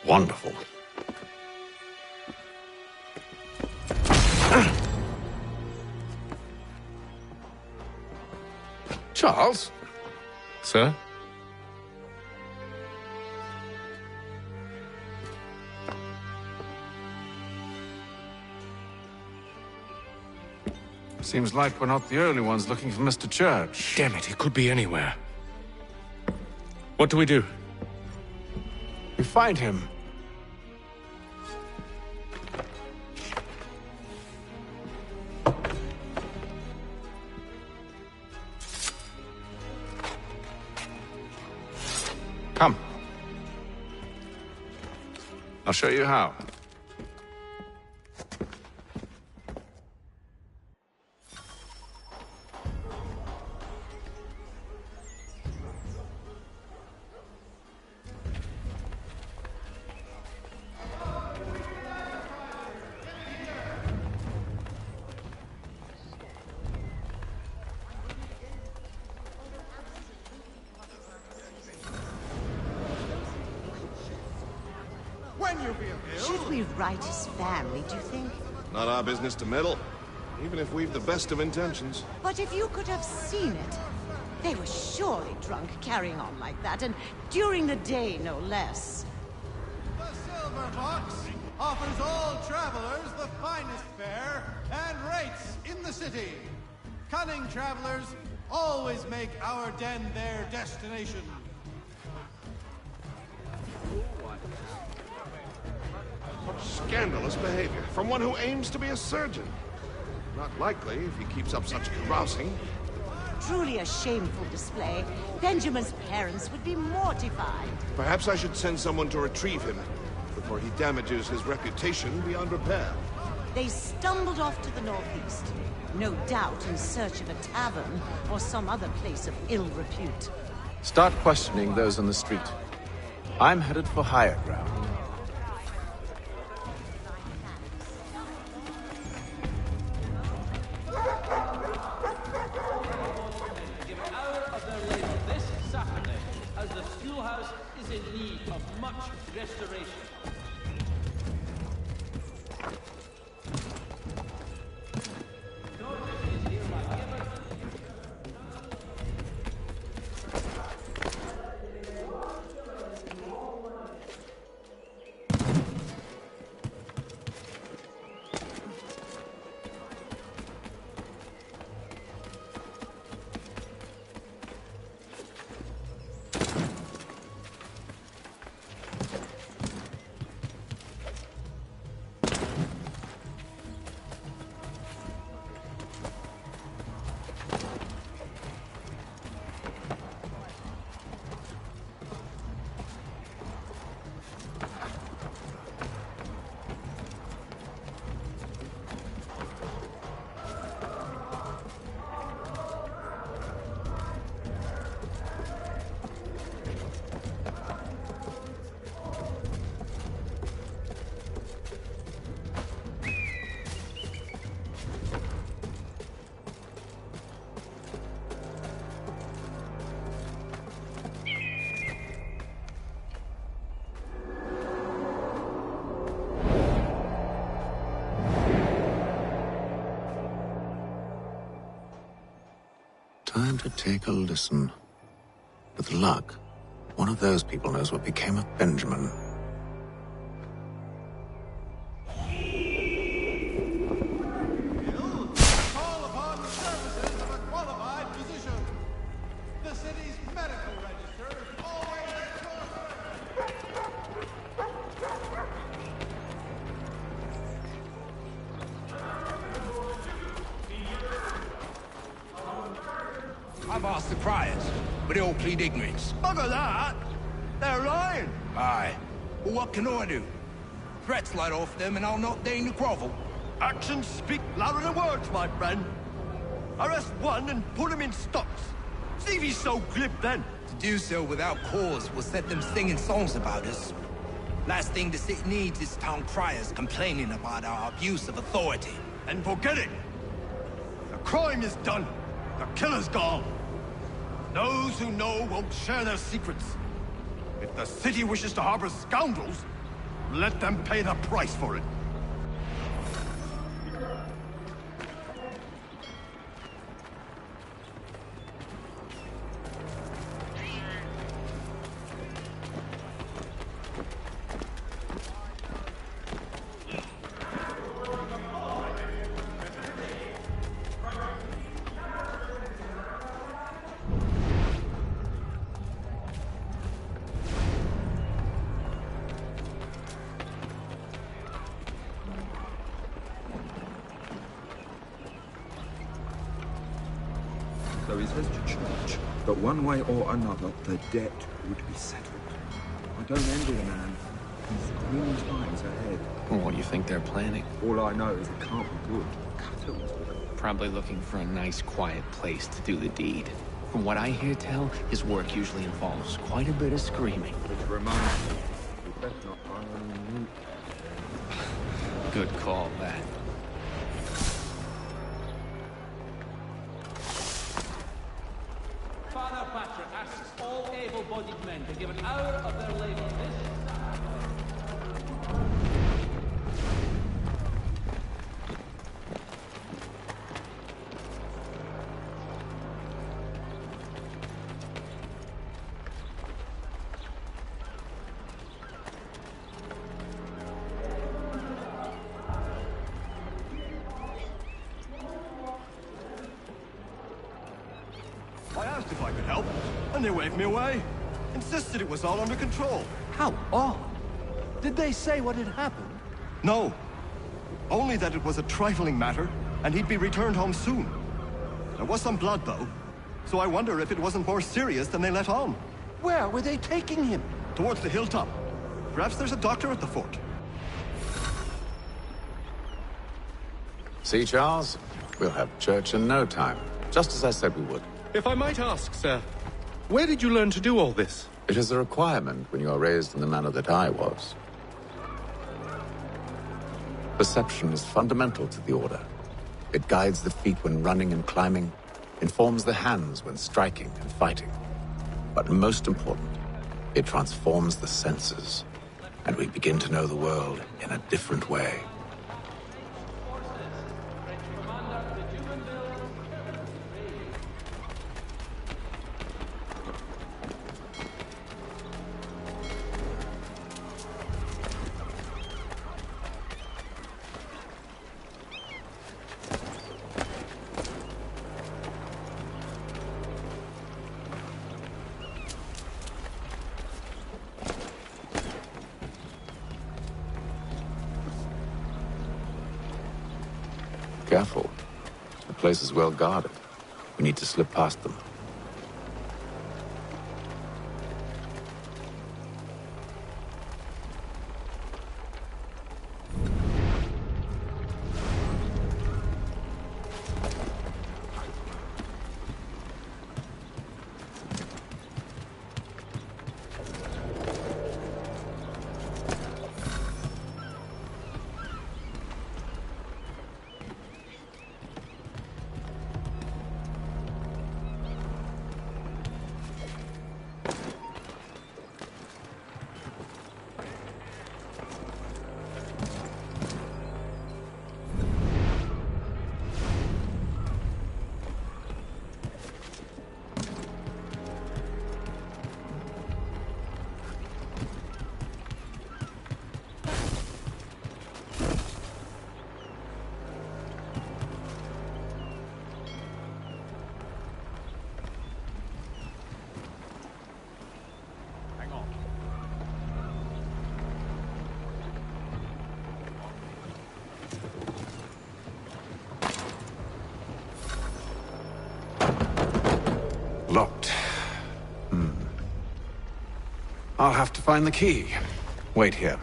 Wonderful. Charles? Sir? Seems like we're not the only ones looking for Mr. Church. Damn it, he could be anywhere. What do we do? We find him. Come. I'll show you how. Should we write his family, do you think? Not our business to meddle, even if we've the best of intentions. But if you could have seen it, They were surely drunk carrying on like that, and during the day, no less. The Silver Box offers all travelers the finest fare and rates in the city. Cunning travelers always make our den their destination. Scandalous behavior from one who aims to be a surgeon. Not likely if he keeps up such carousing. Truly a shameful display. Benjamin's parents would be mortified. Perhaps I should send someone to retrieve him before he damages his reputation beyond repair. They stumbled off to the northeast, no doubt in search of a tavern or some other place of ill repute. Start questioning those on the street. I'm headed for higher ground. Restoration. Time to take a listen. With luck, one of those people knows what became of Benjamin. Call upon the services of a qualified physician. The city's medical register is always at your I've asked the criers, but they all plead ignorance. Bugger that! They're lying! Aye. Well, what can I do? Threats light off them and I'll not deign to grovel. Actions speak louder than words, my friend. Arrest one and put him in stocks. See if he's so glib then. To do so without cause will set them singing songs about us. Last thing the city needs is town criers complaining about our abuse of authority. And forget it! The crime is done. The killer's gone. Those who know won't share their secrets. If the city wishes to harbor scoundrels, let them pay the price for it. So he says to church that one way or another the debt would be settled. I don't envy the man. He's green times ahead. Well, what do you think they're planning? All I know is it can't be good. Cutthroats with him. Probably looking for a nice, quiet place to do the deed. From what I hear tell, his work usually involves quite a bit of screaming. Which reminds me, we best not hire any new. Good call, that. Father Patrick asks all able-bodied men to give an hour of their labor this I asked if I could help, and they waved me away. Insisted it was all under control. How odd. Did they say what had happened? No. Only that it was a trifling matter, and he'd be returned home soon. There was some blood, though, so I wonder if it wasn't more serious than they let on. Where were they taking him? Towards the hilltop. Perhaps there's a doctor at the fort. See, Charles? We'll have church in no time, just as I said we would. If I might ask, sir, where did you learn to do all this? It is a requirement when you are raised in the manner that I was. Perception is fundamental to the Order. It guides the feet when running and climbing, informs the hands when striking and fighting. But most important, it transforms the senses, and we begin to know the world in a different way. Careful. The place is well guarded. We need to slip past them. Locked. I'll have to find the key. Wait here.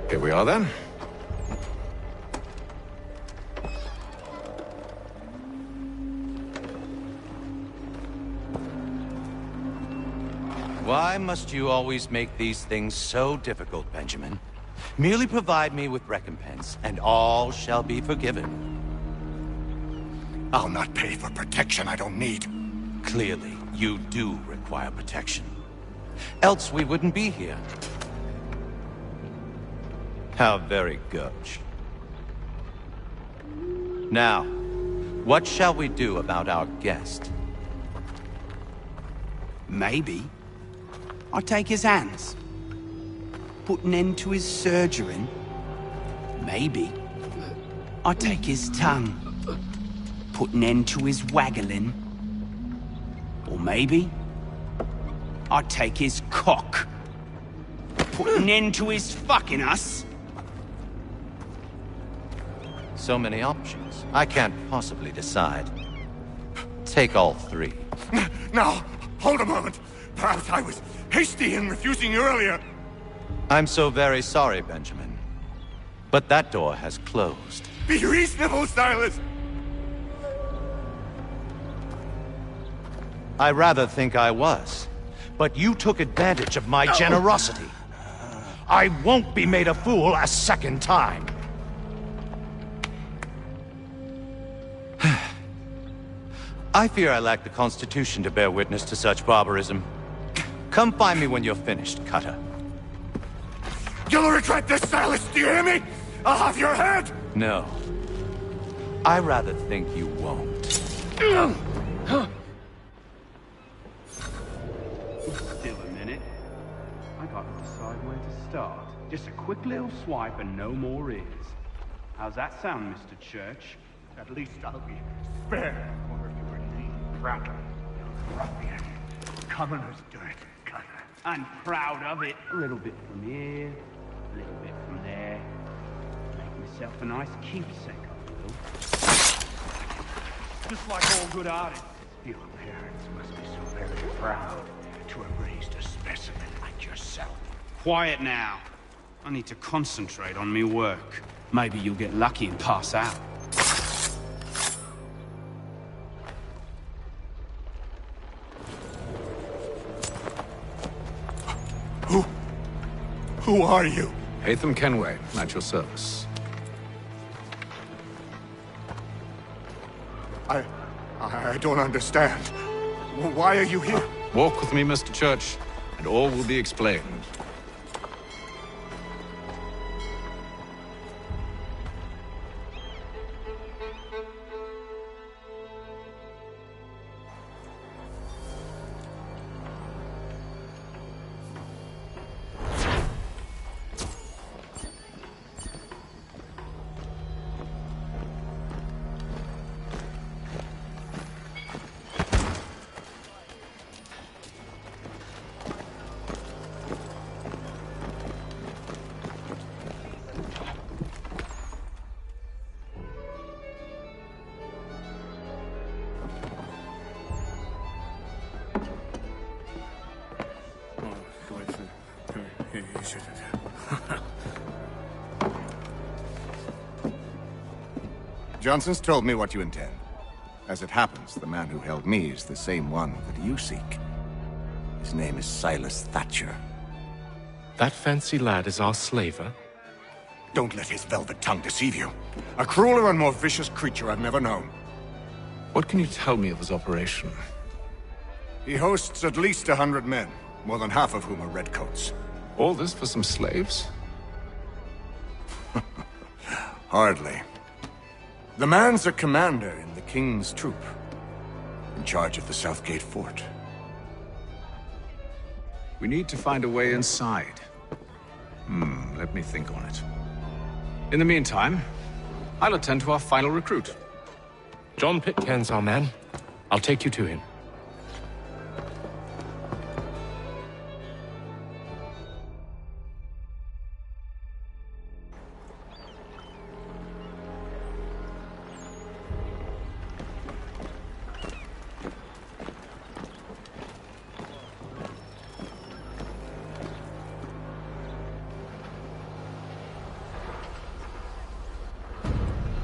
Here we are then. Why must you always make these things so difficult, Benjamin? Merely provide me with recompense, and all shall be forgiven. I'll not pay for protection I don't need. Clearly, you do require protection. Else we wouldn't be here. How very gauche. Now, what shall we do about our guest? Maybe I take his hands, put an end to his surgering. Maybe I take his tongue, put an end to his waggling. Or maybe I'd take his cock. Put an end to his fucking us. So many options. I can't possibly decide. Take all three. Now, hold a moment. Perhaps I was hasty in refusing you earlier. I'm so very sorry, Benjamin. But that door has closed. Be reasonable, Silas! I rather think I was. But you took advantage of my generosity. I won't be made a fool a second time. I fear I lack the constitution to bear witness to such barbarism. Come find me when you're finished, Cutter. You'll regret this, Silas, do you hear me? I'll have your head! No. I rather think you won't. Still a minute. I gotta decide where to start. Just a quick little swipe and no more is. How's that sound, Mr. Church? At least I'll be spared over your name, Rattle. You ruffian. Commoner's dirt, Cutter. I'm proud of it. A little bit from here, a little bit from there. Make myself a nice keepsake, I will. Just like all good artists. Your parents must be so very proud to have raised a specimen like yourself. Quiet now. I need to concentrate on me work. Maybe you'll get lucky and pass out. Who are you? Hatham Kenway, at your service. I don't understand. Why are you here? Walk with me, Mr. Church, and all will be explained. Johnson's told me what you intend. As it happens, the man who held me is the same one that you seek. His name is Silas Thatcher. That fancy lad is our slaver? Don't let his velvet tongue deceive you. A crueler and more vicious creature I've never known. What can you tell me of his operation? He hosts at least 100 men, more than half of whom are redcoats. All this for some slaves? Hardly. The man's a commander in the King's troop, in charge of the Southgate Fort. We need to find a way inside. Let me think on it. In the meantime, I'll attend to our final recruit. John Pitcairn's our man. I'll take you to him.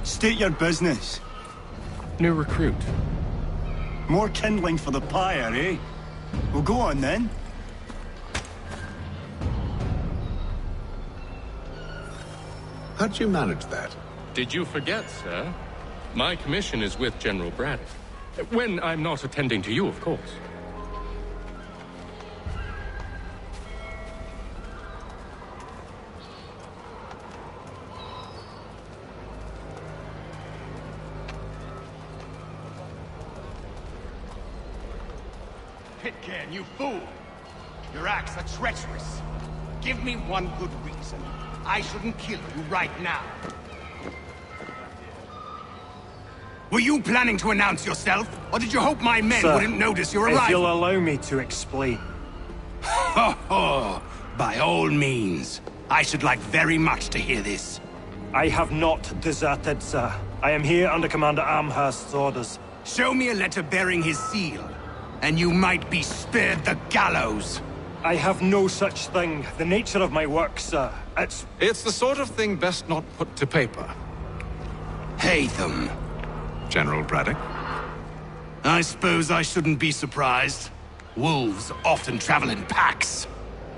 State your business. New recruit. More kindling for the pyre, eh? Well, go on then. How'd you manage that? Did you forget, sir? My commission is with General Braddock. When I'm not attending to you, of course. Pitcairn, you fool! Your acts are treacherous. Give me one good reason. I shouldn't kill you right now. Were you planning to announce yourself? Or did you hope my men Sir, wouldn't notice your arrival? if you'll allow me to explain. Ho ho! By all means. I should like very much to hear this. I have not deserted, sir. I am here under Commander Amherst's orders. Show me a letter bearing his seal, and you might be spared the gallows. I have no such thing. The nature of my work, sir, It's the sort of thing best not put to paper. Hatham. General Braddock? I suppose I shouldn't be surprised. Wolves often travel in packs.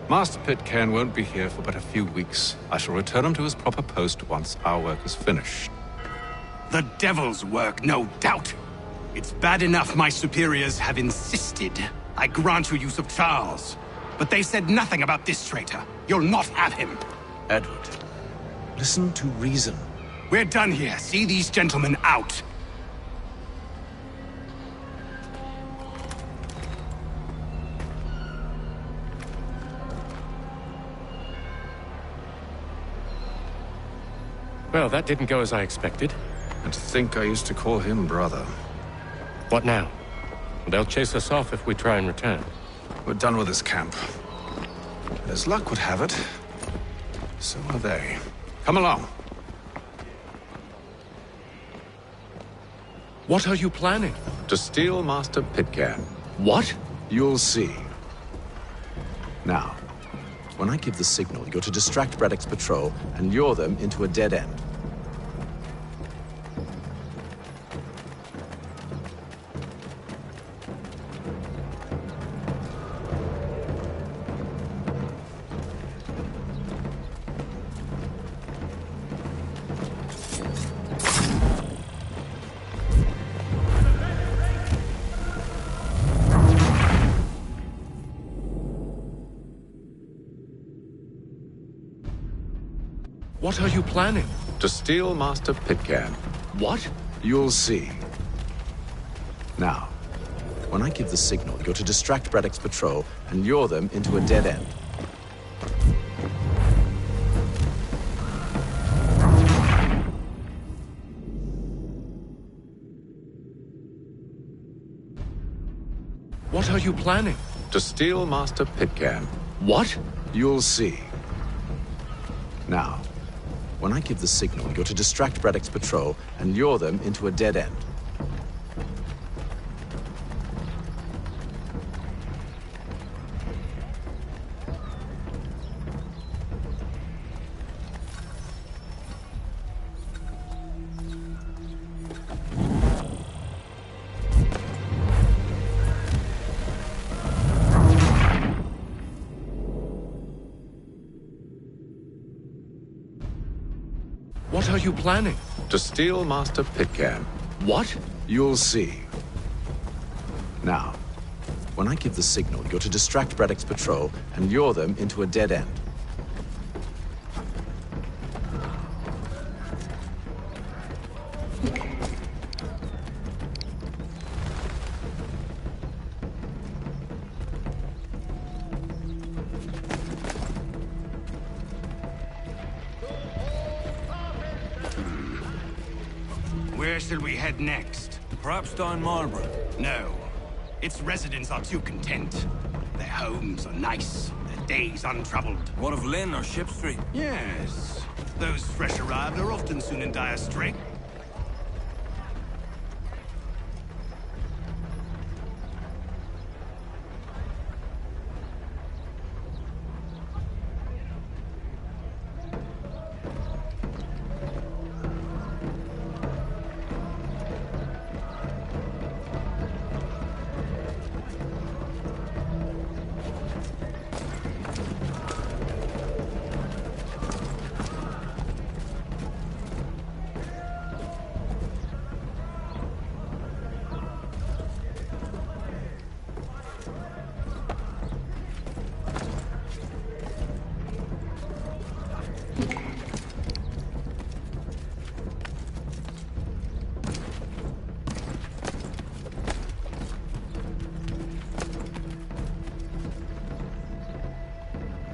Master Pitcairn won't be here for but a few weeks. I shall return him to his proper post once our work is finished. The devil's work, no doubt. It's bad enough my superiors have insisted I grant you use of Charles. But they said nothing about this traitor. You'll not have him. Edward, listen to reason. We're done here. See these gentlemen out. Well, that didn't go as I expected. And to think I used to call him brother. What now? They'll chase us off if we try and return. We're done with this camp. And as luck would have it, so are they. Come along. What are you planning? To steal Master Pitcairn. What? You'll see. Now, when I give the signal, you're to distract Braddock's patrol and lure them into a dead end. What are you planning? To steal Master Pitcairn. What? You'll see. Now, when I give the signal, you're to distract Braddock's patrol and lure them into a dead end. What are you planning? To steal Master Pitcairn. What? You'll see. Now, when I give the signal, you're to distract Braddock's patrol and lure them into a dead end. What are you planning? To steal Master Pitcairn. What? You'll see. Now, when I give the signal, you're to distract Braddock's patrol and lure them into a dead end. Where shall we head next? Perhaps down Marlborough. No. Its residents are too content. Their homes are nice, their days untroubled. What of Lynn or Ship Street? Yes. Those fresh arrived are often soon in dire strait.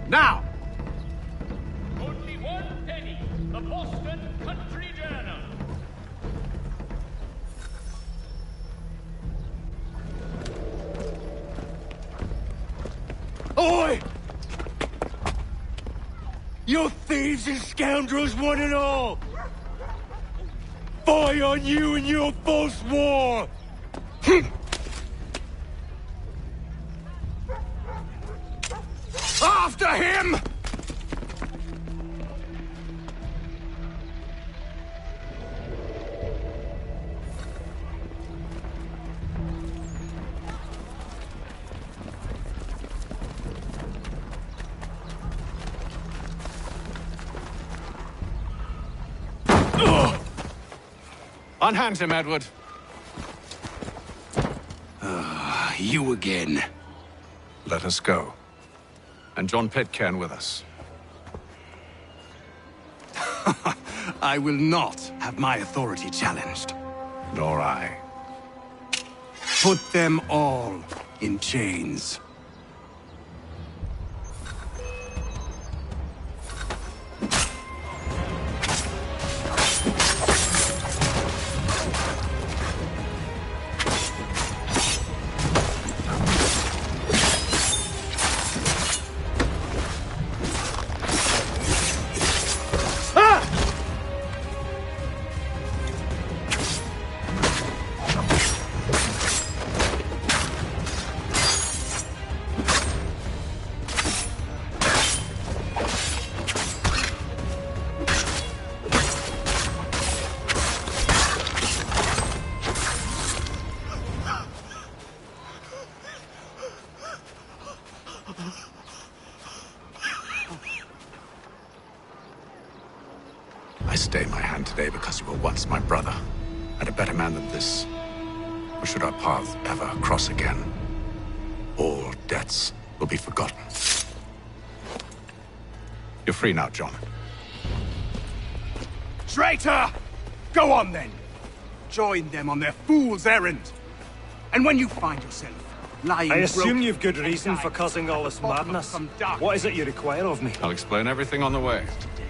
Now! Only one penny. The Boston Country Journal. Oi! You thieves and scoundrels, one and all! Fie on you and your false war! After him! Unhand him, Edward. You again. Let us go. And John Pitcairn with us. I will not have my authority challenged. Nor I. Put them all in chains. I stay my hand today because you were once my brother, and a better man than this. Or should our paths ever cross again, all debts will be forgotten. You're free now, John. Traitor! Go on then. Join them on their fool's errand. And when you find yourself lying I assume broken you've good reason for causing all this madness. What is it you require of me? I'll explain everything on the way. today,